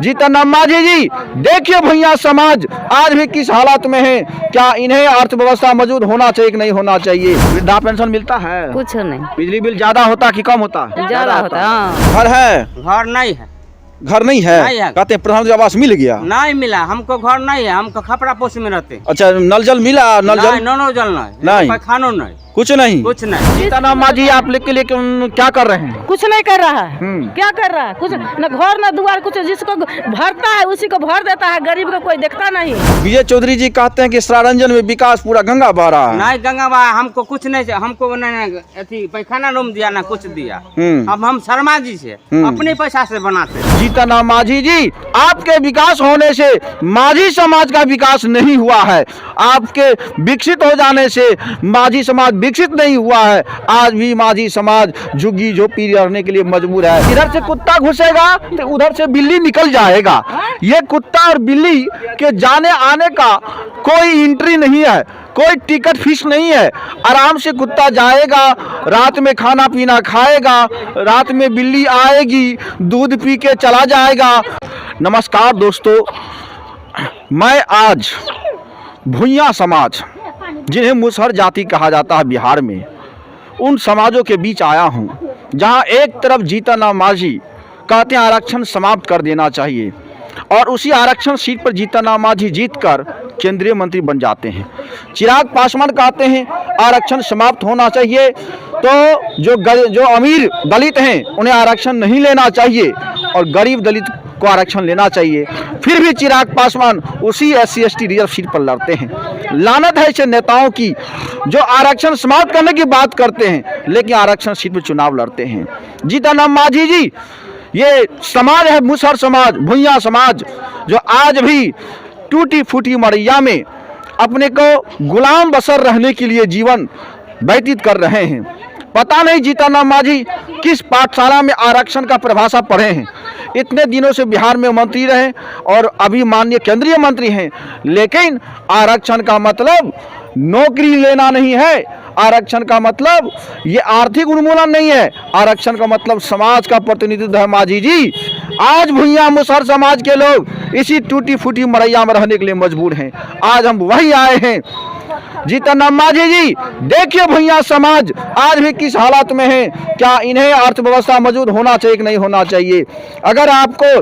जीतन मांझी जी, देखिए भैया समाज आज भी किस हालत में है। क्या इन्हें अर्थव्यवस्था मौजूद होना चाहिए कि नहीं होना चाहिए? वृद्धा पेंशन मिलता है? कुछ नहीं। बिजली बिल ज्यादा होता कि कम होता? ज्यादा होता। हाँ। घर है? घर नहीं है। घर नहीं है? नहीं है। कहते हैं प्रधानमंत्री आवास मिल गया? नहीं मिला, हमको घर नहीं है, हमको खपरा पोस्ट में रहते। अच्छा, नल जल मिला? नल जल नल जल नहीं, खानो नहीं, कुछ नहीं। कुछ नहीं। जीतन मांझी आप लोग के लिए क्या कर रहे हैं? कुछ नहीं कर रहा है। क्या कर रहा है? कुछ न घर न द्वार, कुछ जिसको भरता है उसी को भर देता है, गरीब को कोई देखता नहीं। विजय चौधरी जी कहते हैं कि सरारंजन में विकास पूरा गंगा बह रहा है। नहीं गंगा बहा, हमको कुछ नहीं, हमको नहीं पैखाना रूम दिया ना कुछ दिया। अब हम शर्मा जी से अपने पैसा से बनाते। जीतन मांझी जी, आपके विकास होने से मांझी समाज का विकास नहीं हुआ है। आपके विकसित हो जाने से मांझी समाज विकसित नहीं हुआ है। आज भी मांझी समाज झुग्गी झोपड़ी रहने के लिए मजबूर है। इधर से कुत्ता घुसेगा तो उधर से बिल्ली निकल जाएगा। ये कुत्ता और बिल्ली के जाने आने का कोई एंट्री नहीं है, कोई टिकट फीस नहीं है। आराम से कुत्ता जाएगा, रात में खाना पीना खाएगा, रात में बिल्ली आएगी, दूध पी के चला जाएगा। नमस्कार दोस्तों, मैं आज भुइयां समाज, जिन्हें मुसहर जाति कहा जाता है बिहार में, उन समाजों के बीच आया हूं, जहां एक तरफ जीतन मांझी कहते हैं आरक्षण समाप्त कर देना चाहिए और उसी आरक्षण सीट पर जीतन मांझी जीतकर केंद्रीय मंत्री बन जाते हैं। चिराग पासवान कहते हैं आरक्षण समाप्त होना चाहिए, तो जो अमीर दलित हैं उन्हें आरक्षण नहीं लेना चाहिए और गरीब दलित को आरक्षण लेना चाहिए। फिर भी चिराग पासवान उसी SC/ST रिजर्व सीट पर लड़ते हैं। लानत है ऐसे नेताओं की जो आरक्षण समाप्त करने की बात करते हैं लेकिन आरक्षण सीट पर चुनाव लड़ते हैं। जीतन मांझी जी, ये समाज है मुसहर समाज, भुइयां समाज, जो आज भी टूटी फूटी मड़ैया में अपने को गुलाम बसर रहने के लिए जीवन व्यतीत कर रहे हैं। पता नहीं जीतन मांझी किस पाठशाला में आरक्षण का परिभाषा पढ़े हैं। इतने दिनों से बिहार में मंत्री रहे और अभी माननीय केंद्रीय मंत्री हैं, लेकिन आरक्षण का मतलब नौकरी लेना नहीं है। आरक्षण का मतलब ये आर्थिक उन्मूलन नहीं है। आरक्षण का मतलब समाज का प्रतिनिधित्व है। मांझी जी, आज भुइयां मुसहर समाज के लोग इसी टूटी फूटी मड़ैया में रहने के लिए मजबूर हैं। आज हम वही आए हैं। जीतन मांझी जी, देखिए भैया समाज आज भी किस हालत में है। क्या इन्हें अर्थव्यवस्था मौजूद होना चाहिए कि नहीं होना चाहिए? अगर आपको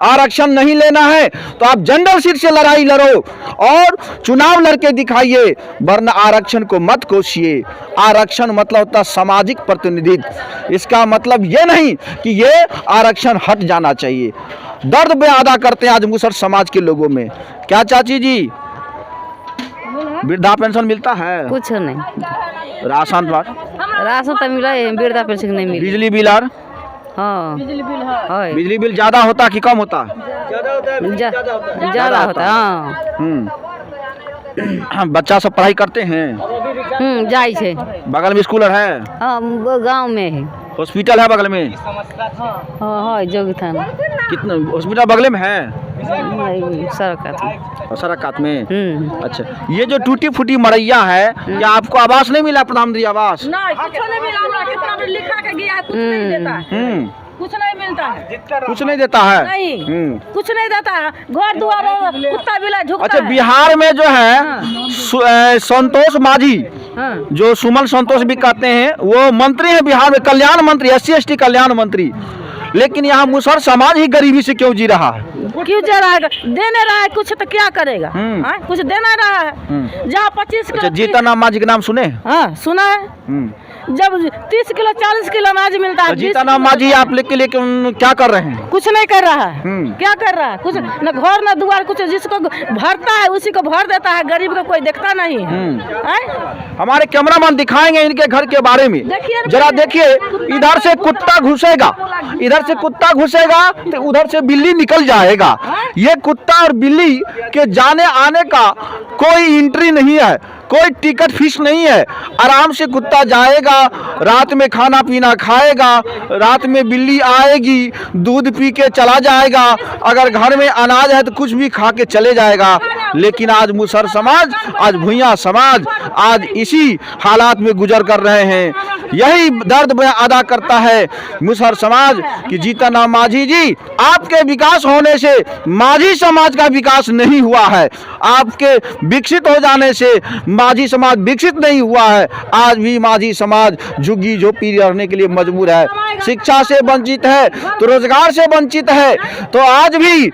आरक्षण नहीं लेना है तो आप जनरल सीट से लड़ाई लड़ो और चुनाव लड़के दिखाइए, वरना आरक्षण को मत कोसिए। आरक्षण मतलब होता है सामाजिक प्रतिनिधित्व। इसका मतलब ये नहीं कि ये आरक्षण हट जाना चाहिए। दर्द में अदा करते हैं आज मुसहर समाज के लोगों में। क्या चाची जी, वृद्धा पेंशन मिलता है? कुछ नहीं। राशन तो मिला है, वृद्धा पेंशन नहीं मिली। बिजली बिल? हाँ, बिजली बिल ज्यादा होता कि कम होता? ज्यादा होता। हाँ। बच्चा सब पढ़ाई करते हैं? जाई छे। बगल में स्कूल है? हाँ, गाँव में है। हॉस्पिटल है बगल में? हाँ, जोगिथान। कितना हॉस्पिटल बगल में है? सड़क में। अच्छा, ये जो टूटी फूटी मड़ैया है, क्या आपको आवास नहीं मिला? प्रधानमंत्री आवास नहीं, कुछ नहीं मिला। कितना भी लिखा के गया है, कुछ नहीं देता है। कुछ नहीं मिलता है। कुछ नहीं देता है? नहीं, कुछ नहीं देता है। घर द्वार कुत्ता बिल्ला झुकता अच्छा, है। बिहार में जो है संतोष मांझी, जो सुमन संतोष भी कहते हैं, वो मंत्री है बिहार में, कल्याण मंत्री, SC/ST कल्याण मंत्री। लेकिन यहाँ मुसहर समाज ही गरीबी से क्यों जी रहा है? क्यों जा रहा है? देने रहा है कुछ तो क्या करेगा? कुछ देना रहा है। जहाँ 25 किलो। जीतन मांझी के नाम सुने? हाँ, सुना है। जब 30 किलो 40 किलो अनाज मिलता है। जीतन मांझी आप लोग के लिए क्या कर रहे हैं? कुछ नहीं कर रहा है। क्या कर रहा है? कुछ न घर न द्वार, कुछ जिसको भरता है उसी को भर देता है, गरीब को कोई देखता नहीं है। हमारे कैमरामैन दिखाएंगे इनके घर के बारे में। जरा देखिए, इधर से कुत्ता घुसेगा, इधर से कुत्ता घुसेगा तो उधर से बिल्ली निकल जाएगा। ये कुत्ता और बिल्ली के जाने आने का कोई एंट्री नहीं है, कोई टिकट फीस नहीं है। आराम से कुत्ता जाएगा, रात में खाना पीना खाएगा, रात में बिल्ली आएगी, दूध पी के चला जाएगा। अगर घर में अनाज है तो कुछ भी खा के चले जाएगा। लेकिन आज मुसहर समाज, आज भुइयां समाज आज इसी हालात में गुजर कर रहे हैं। यही दर्द अदा करता है मुसहर समाज कि जीतन माझी जी, आपके विकास होने से माझी समाज का विकास नहीं हुआ है। आपके विकसित हो जाने से माझी समाज विकसित नहीं हुआ है। आज भी माझी समाज झुग्गी झोपड़ी रहने के लिए मजबूर है। शिक्षा से वंचित है तो रोजगार से वंचित है, तो आज भी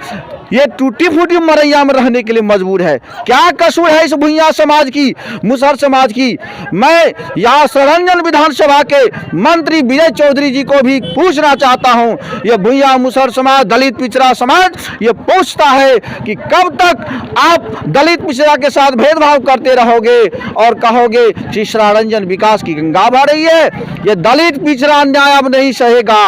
ये टूटी फूटी मरैया में रहने के लिए मजबूर है। क्या कसूर है इस भुइयां समाज की, मुसहर समाज की? मैं यहाँ सरंजन विधानसभा के मंत्री विजय चौधरी जी को भी पूछना चाहता हूँ। ये भुइयां मुसहर समाज, दलित पिछड़ा समाज ये पूछता है कि कब तक आप दलित पिछड़ा के साथ भेदभाव करते रहोगे और कहोगे कि सरंजन विकास की गंगा बह रही है। ये दलित पिछड़ा अन्याय अब नहीं सहेगा।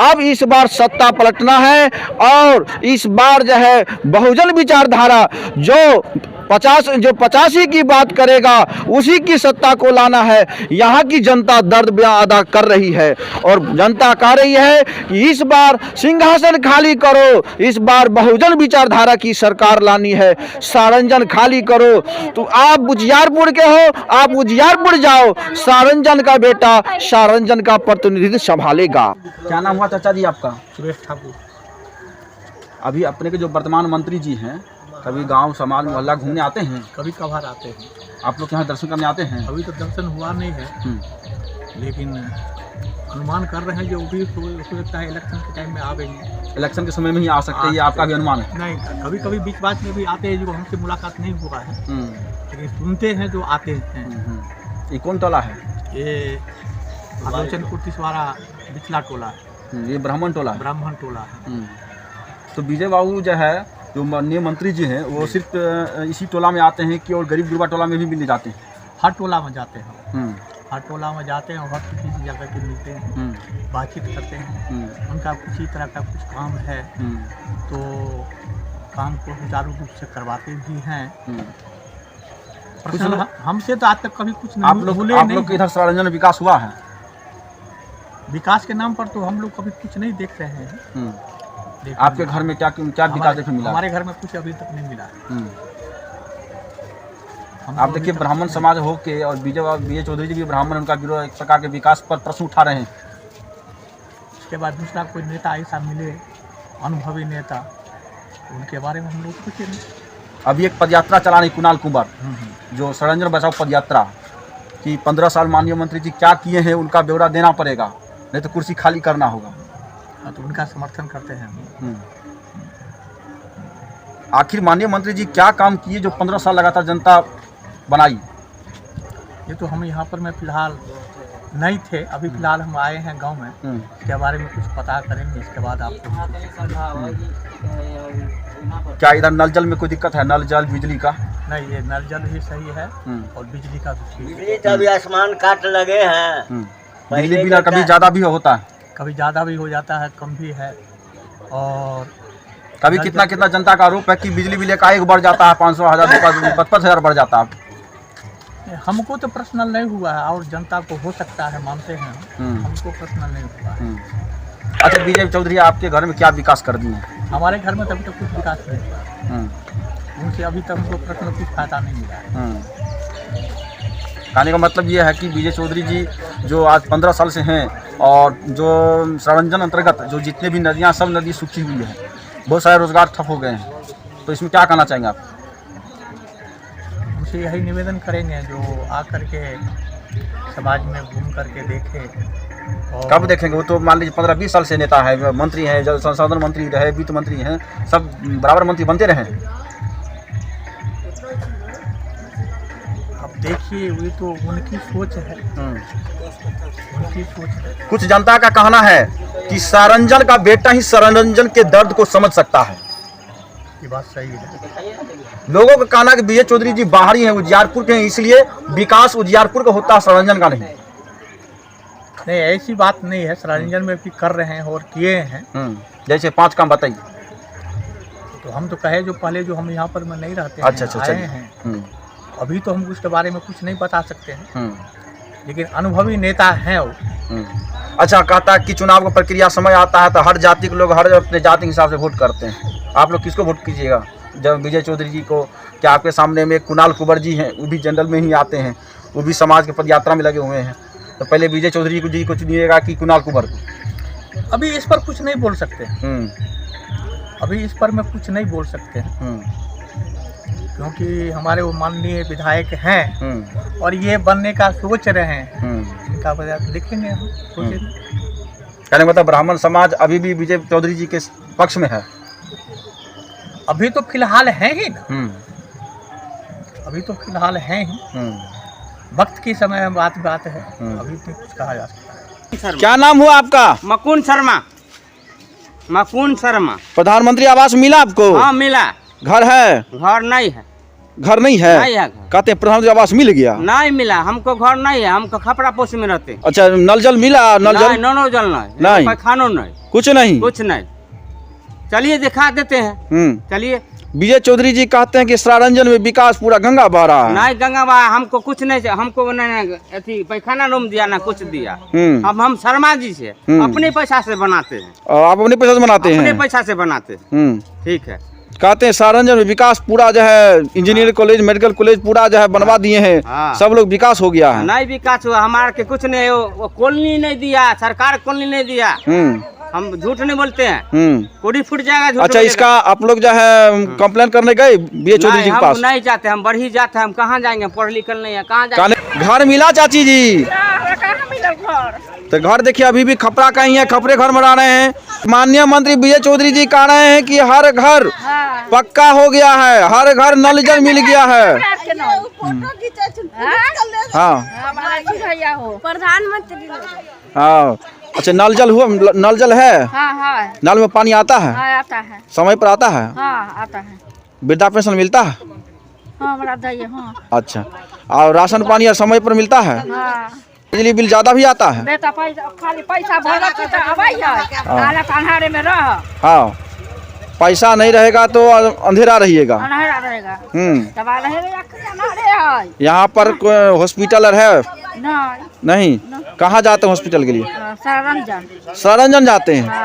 अब इस बार सत्ता पलटना है और इस बार जो है बहुजन विचारधारा जो 85 की बात करेगा उसी की सत्ता को लाना है। यहाँ की जनता दर्द बयां अदा कर रही है और जनता कह रही है कि इस बार सिंहासन खाली करो, इस बार बहुजन विचारधारा की सरकार लानी है, सारंजन खाली करो। तो आप उजियारपुर के हो, आप उजियारपुर जाओ, सारंजन का बेटा सारंजन का प्रतिनिधित्व संभालेगा। क्या नाम हुआ चाचा जी आपका? सुरेश ठाकुर। अभी अपने के जो वर्तमान मंत्री जी हैं, कभी गांव समाज मोहल्ला घूमने आते हैं? कभी कभार आते हैं। आप लोग यहाँ दर्शन करने आते हैं? अभी तो दर्शन हुआ नहीं है, लेकिन अनुमान कर रहे हैं जो भी हो सकता है इलेक्शन के टाइम में आवेंगे। इलेक्शन के समय में ही आ सकते हैं, ये आपका भी अनुमान है? नहीं, कभी कभी बीच बात में भी आते हैं जो हमसे मुलाकात नहीं हुआ है, लेकिन सुनते हैं जो आते हैं। ये कौन टोला है? ये आलोचन कुर्तिसवारा बिचला टोला है। ये ब्राह्मण टोला? ब्राह्मण टोला है। तो विजय बाबू जो है, जो माननीय मंत्री जी हैं, वो सिर्फ इसी टोला में आते हैं कि और गरीब गुरबा टोला में भी मिलने जाते हैं? हर टोला में जाते हैं, हर टोला में जाते हैं, हर किसी से जाकर के मिलते हैं, बातचीत करते हैं। उनका किसी तरह का कुछ काम है तो काम को सुचारू रूप से करवाते भी हैं। हमसे तो आज तक कभी कुछ नहीं। आप लोग इधर सरंजन विकास हुआ है? विकास के नाम पर तो हम लोग कभी कुछ नहीं देख रहे हैं। आपके घर में क्या विकास देखने मिला? हमारे घर में कुछ अभी तक नहीं मिला। आप देखिए, ब्राह्मण समाज हो के और विजय चौधरी जी भी ब्राह्मण, उनका विरोध एक प्रकार के विकास पर प्रश्न उठा रहे हैं। उसके बाद दूसरा कोई नेता ऐसा मिले, अनुभवी नेता, उनके बारे में हम लोग कुछ नहीं। अभी एक पदयात्रा चला रही कुणाल कुंवर, जो सरंजन बचाओ पदयात्रा कि 15 साल माननीय मंत्री जी क्या किए हैं उनका ब्यौरा देना पड़ेगा, नहीं तो कुर्सी खाली करना होगा। तो उनका समर्थन करते हैं। आखिर माननीय मंत्री जी क्या काम किए जो 15 साल लगातार जनता बनाई? ये तो हम यहाँ पर में फिलहाल नहीं थे, अभी फिलहाल हम आए हैं गांव में, इसके बारे में कुछ पता करेंगे, इसके बाद आपको। क्या इधर नल जल में कोई दिक्कत है? नल जल बिजली का? नहीं, ये नल जल भी सही है और बिजली का भी। बिजली का भी आसमान काट लगे हैं। बिजली बिल कभी ज़्यादा भी होता है, कभी ज़्यादा भी हो जाता है, कम भी है। और कभी कितना जनता का आरोप है कि बिजली बिल का एक बढ़ जाता है 500, 1000, 50,000 बढ़ जाता है। हमको तो पर्सनल नहीं हुआ है और जनता को हो सकता है, मानते हैं, हमको पर्सनल नहीं हुआ है। अच्छा, विजय चौधरी आपके घर में क्या विकास कर दिए? हमारे घर में तो अभी तक कुछ विकास नहीं हुआ, उनसे अभी तक हमको पर्सनल कुछ फायदा नहीं मिला है। कहने का मतलब ये है कि विजय चौधरी जी जो आज 15 साल से हैं और जो सरंजन अंतर्गत जो जितने भी नदियाँ, सब नदी सूखी हुई है, बहुत सारे रोजगार ठप हो गए हैं, तो इसमें क्या कहना चाहेंगे आप? उनसे यही निवेदन करेंगे जो आकर के समाज में घूम करके देखे। और कब देखेंगे? वो तो मान लीजिए 15-20 साल से नेता है, मंत्री हैं, जल संसाधन मंत्री रहे, वित्त मंत्री हैं, सब बराबर मंत्री बनते रहे। अब देखिए, ये तो उनकी सोच है, उनकी सोच है। कुछ जनता का कहना है कि सरंजन का बेटा ही सरंजन के दर्द को समझ सकता है। ये बात सही है। लोगों का कहना है कि विजय चौधरी जी बाहरी हैं, उजियारपुर के हैं, इसलिए विकास उजियारपुर का होता है, सरंजन का नहीं। नहीं, ऐसी बात नहीं है, सरंजन में भी कर रहे हैं और किए हैं। जैसे 5 काम बताइए। तो हम तो कहे जो पहले जो हम यहाँ पर में नहीं रहते अच्छा, आए हैं, अभी तो हम उसके बारे में कुछ नहीं बता सकते हैं, लेकिन अनुभवी नेता हैं वो। अच्छा, कहता है कि चुनाव का प्रक्रिया समय आता है तो हर जाति के लोग हर अपने जाति के हिसाब से वोट करते हैं। आप लोग किसको वोट कीजिएगा? जब विजय चौधरी जी को? क्या आपके सामने में कुणाल कुंवर जी हैं, वो भी जनरल में ही आते हैं, वो भी समाज के पदयात्रा में लगे हुए हैं, तो पहले विजय चौधरी जी को चुनिएगा कि कुणाल कुमार को? अभी इस पर कुछ नहीं बोल सकते, अभी इस पर मैं कुछ नहीं बोल सकते क्योंकि हमारे वो माननीय विधायक हैं और ये बनने का सोच रहे हैं, इनका वजह देखेंगे हम, सोचेंगे। कहने का मतलब ब्राह्मण समाज अभी भी विजय चौधरी जी के पक्ष में है? अभी तो फिलहाल है ही ना, अभी तो फिलहाल है ही, वक्त की समय बात है, अभी नहीं कुछ कहा जा सकता। क्या नाम हुआ आपका? मकुन शर्मा। मकुन शर्मा। प्रधानमंत्री आवास मिला आपको? हाँ मिला। घर है? घर नहीं है। घर नहीं है? नहीं है घर। कहते हैं प्रधानमंत्री आवास मिल गया? नहीं मिला, हमको घर नहीं है, हमको खपरा पोस में रहते। अच्छा, नल जल मिला? नल जल नो जल नहीं, पैखानो नहीं, कुछ नहीं, कुछ नहीं। चलिए दिखा देते हैं, चलिए। विजय चौधरी जी कहते हैं कि सरारंजन में विकास पूरा गंगा बह रहा है। नहीं गंगा बहा, हमको कुछ नहीं, हमको अथी पैखाना रूम दिया ना कुछ दिया। अब हम शर्मा जी से अपने पैसा से बनाते हैं। आप अपने पैसा से बनाते हैं? अपने पैसा से बनाते हैं। ठीक है। कहते हैं सरारंजन में विकास पूरा जो है, इंजीनियर कॉलेज, मेडिकल कॉलेज पूरा जो है बनवा दिए हैं। हाँ। सब लोग विकास हो गया है। नहीं विकास हुआ, हमारे के कुछ नहीं, वो कॉलोनी नहीं दिया, सरकार कॉलोनी नहीं दिया। हम झूठ नहीं बोलते हैं, कोड़ी फूट जाएगा झूठ। अच्छा, इसका आप लोग जो है कंप्लेन करने गए विजय चौधरी जी के पास? नहीं जाते, हम बढ़ी जाते हैं, हम कहाँ जाएंगे, पढ़ लिखल नहीं है, कहाँ जाएंगे। घर मिला चाची जी? तो घर देखिए अभी भी खपरा का ही है, खपरे घर बना रहे हैं। माननीय मंत्री विजय चौधरी जी कह रहे हैं कि हर घर पक्का हो गया है, हर घर नल जल मिल गया है। हाँ प्रधानमंत्री। हाँ, अच्छा, नल जल हुआ? नल जल है? हाँ, नल में पानी आता है? आता है, समय पर आता है? आता है। वृद्धा पेंशन मिलता है? हाँ। अच्छा, और राशन पानी और समय पर मिलता है? बिजली बिल ज्यादा भी आता है? बेटा खाली पैसा भरा अंधारे में रह। हाँ, पैसा नहीं रहेगा तो अंधेरा रहिएगा। अंधेरा रहेगा। यहाँ पर कोई हॉस्पिटल है? नहीं। नहीं। कहाँ जाते हैं हॉस्पिटल के लिए? सरारंजन। सरारंजन जाते हैं।